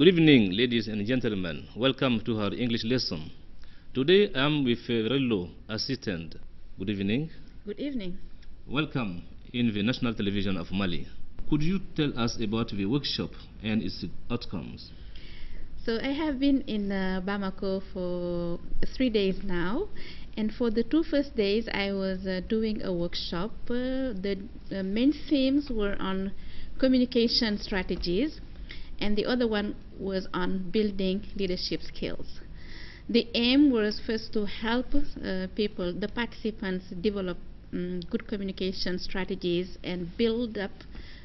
Good evening, ladies and gentlemen. Welcome to our English lesson. Today I'm with Rello, assistant. Good evening. Good evening. Welcome in the national television of Mali. Could you tell us about the workshop and its outcomes? So I have been in Bamako for 3 days now, and for the first 2 days I was doing a workshop. The main themes were on communication strategies, and the other one was on building leadership skills. The aim was first to help the participants, develop good communication strategies and build up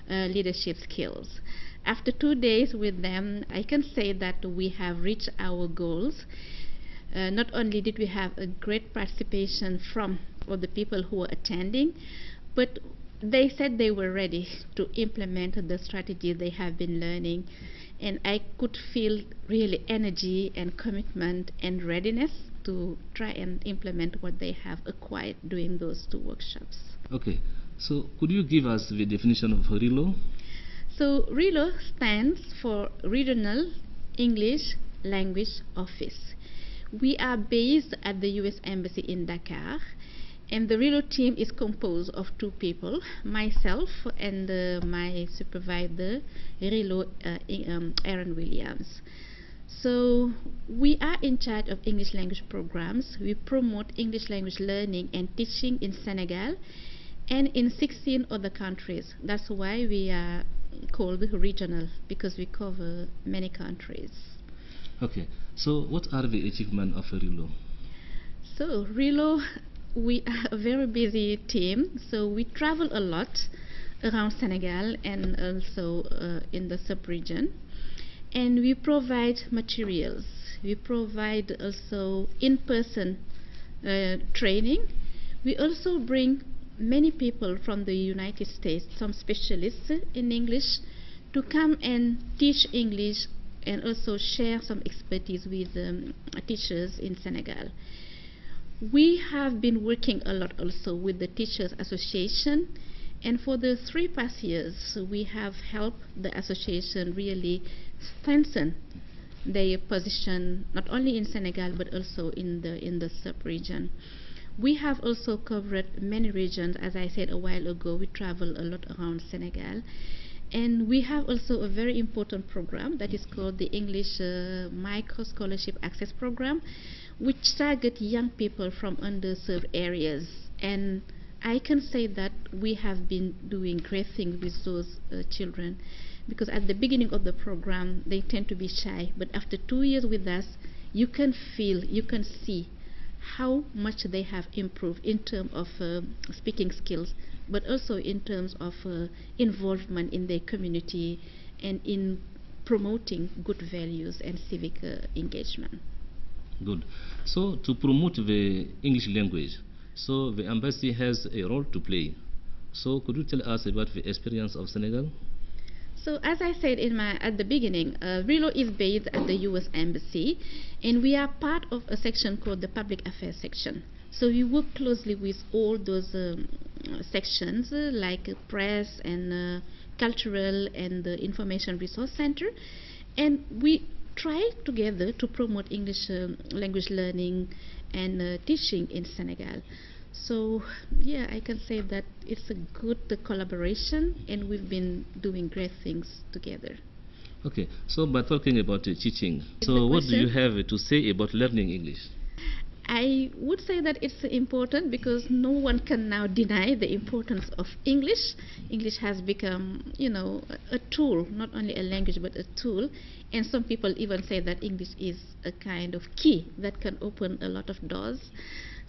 leadership skills. After 2 days with them, I can say that we have reached our goals. Not only did we have a great participation from all the people who were attending, but they said they were ready to implement the strategy they have been learning, and I could feel really energy and commitment and readiness to try and implement what they have acquired during those 2 workshops. Okay, so could you give us the definition of RELO? So RELO stands for Regional English Language Office. We are based at the US Embassy in Dakar, and the RELO team is composed of 2 people, myself and my supervisor, RELO Aaron Williams. So we are in charge of English language programs. We promote English language learning and teaching in Senegal and in 16 other countries. That's why we are called regional, because we cover many countries. Okay, so what are the achievements of RELO? So RELO, we are a very busy team, so we travel a lot around Senegal and also in the sub-region, and we provide materials. We provide also in-person training. We also bring many people from the United States, some specialists in English, to come and teach English and also share some expertise with teachers in Senegal. We have been working a lot also with the Teachers Association, and for the 3 past years we have helped the association really strengthen their position not only in Senegal but also in the sub-region. We have also covered many regions. As I said a while ago, we travel a lot around Senegal, and we have also a very important program that is called the English Micro Scholarship Access Program, which target young people from underserved areas. And I can say that we have been doing great things with those children, because at the beginning of the program they tend to be shy, but after 2 years with us, you can feel, you can see how much they have improved in terms of speaking skills, but also in terms of involvement in their community and in promoting good values and civic engagement. Good. So to promote the English language, so the embassy has a role to play. So could you tell us about the experience of Senegal? So as I said at the beginning, RELO is based at the US Embassy, and we are part of a section called the Public Affairs section. So we work closely with all those sections like press and cultural and the information resource center, and we try together to promote English language learning and teaching in Senegal. So yeah, I can say that it's a good collaboration, and we've been doing great things together. Okay, so by talking about teaching, so what do you have to say about learning English? I would say that it's important because no one can now deny the importance of English. English has become, a tool, not only a language but a tool. And some people even say that English is a kind of key that can open a lot of doors.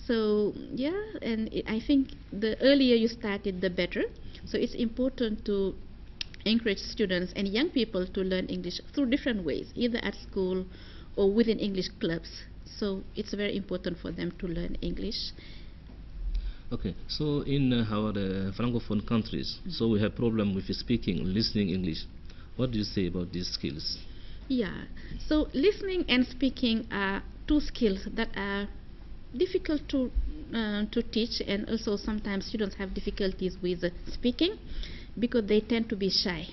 So yeah, and I think the earlier you started, the better. So it's important to encourage students and young people to learn English through different ways, either at school or within English clubs. So it's very important for them to learn English. Okay, so in our francophone countries, so we have problem with speaking, listening English. What do you say about these skills? Yeah, so listening and speaking are 2 skills that are difficult to teach, and also sometimes students have difficulties with speaking because they tend to be shy.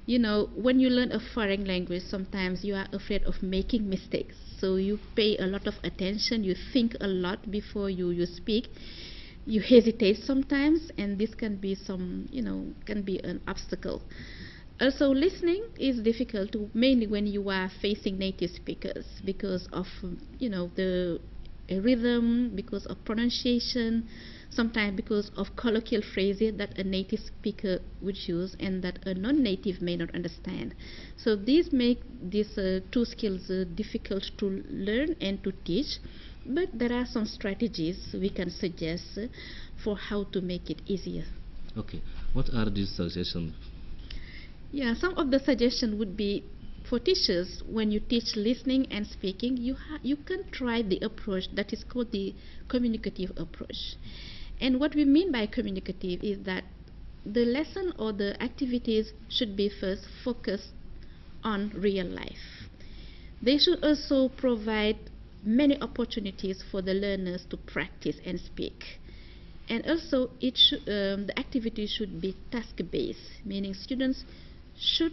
You know, when you learn a foreign language, sometimes you are afraid of making mistakes. So you pay a lot of attention, you think a lot before you speak. You hesitate sometimes, and this can be can be an obstacle. Also, listening is difficult, mainly when you are facing native speakers because of, the rhythm, because of pronunciation, sometimes because of colloquial phrases that a native speaker would use and that a non-native may not understand. So these make these two skills difficult to learn and to teach. But there are some strategies we can suggest for how to make it easier. Okay, what are these suggestions? Yeah, some of the suggestions would be for teachers, when you teach listening and speaking, you can try the approach that is called the communicative approach. And what we mean by communicative is that the lesson or the activities should be first focused on real life. They should also provide many opportunities for the learners to practice and speak. And also, the activity should be task-based, meaning students should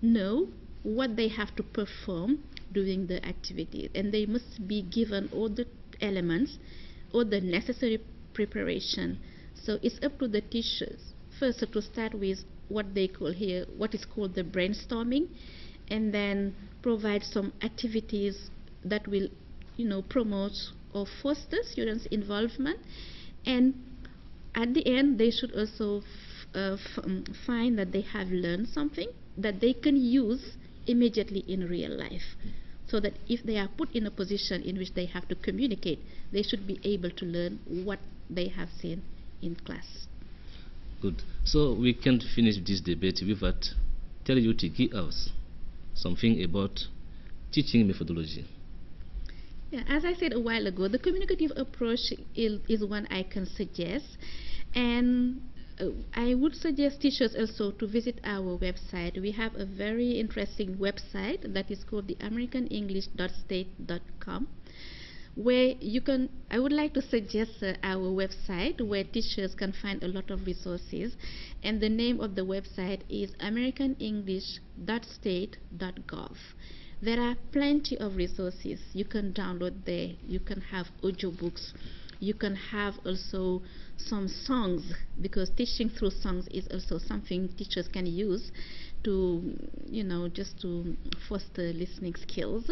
know what they have to perform during the activity, and they must be given all the elements, all the necessary preparation. So it's up to the teachers first to start with what they call here, what is called the brainstorming, and then provide some activities that will, promote or foster students' involvement. And at the end, they should also find that they have learned something that they can use immediately in real life, so that if they are put in a position in which they have to communicate, they should be able to learn what they have seen in class. Good. So we can finish this debate without tell you to give us something about teaching methodology. Yeah, as I said a while ago, the communicative approach is one I can suggest, and I would suggest teachers also to visit our website. We have a very interesting website that is called the AmericanEnglish.state.com, where I would like to suggest our website where teachers can find a lot of resources, and the name of the website is AmericanEnglish.state.gov. There are plenty of resources you can download there. You can have audiobooks. You can have also some songs, because teaching through songs is also something teachers can use to, just to foster listening skills.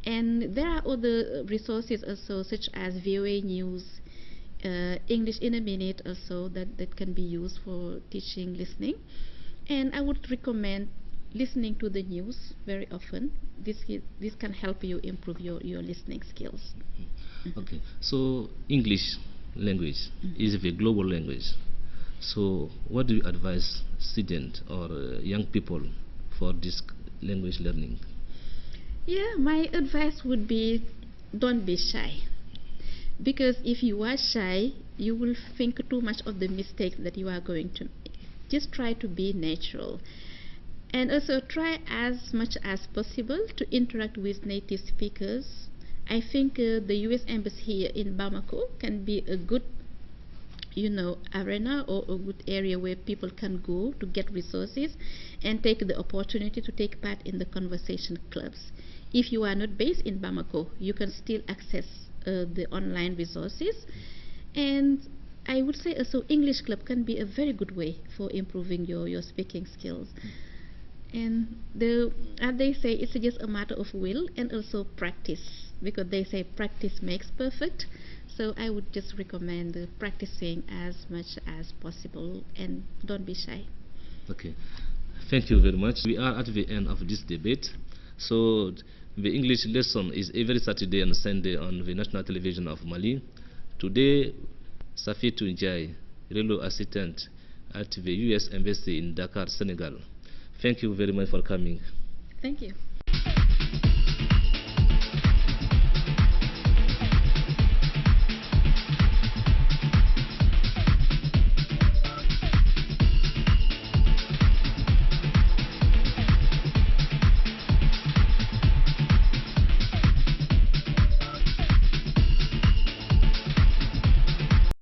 And there are other resources also, such as VOA News, English in a Minute also, that can be used for teaching listening. And I would recommend listening to the news very often. This can help you improve your listening skills. Okay, so English language is a global language. So what do you advise students or young people for this language learning? Yeah, my advice would be, don't be shy. Because if you are shy, you will think too much of the mistakes that you are going to make. Just try to be natural. And also try as much as possible to interact with native speakers. I think the U.S. Embassy here in Bamako can be a good, arena or a good area where people can go to get resources and take the opportunity to take part in the conversation clubs. If you are not based in Bamako, you can still access the online resources. And I would say also English club can be a very good way for improving your speaking skills. And as they say, it's just a matter of will and also practice, because they say practice makes perfect. So I would just recommend practicing as much as possible, and don't be shy. Okay, thank you very much. We are at the end of this debate. So the English lesson is every Saturday and Sunday on the national television of Mali. Today, Safiatou Ndiaye, Relo assistant at the U.S. Embassy in Dakar, Senegal. Thank you very much for coming. Thank you.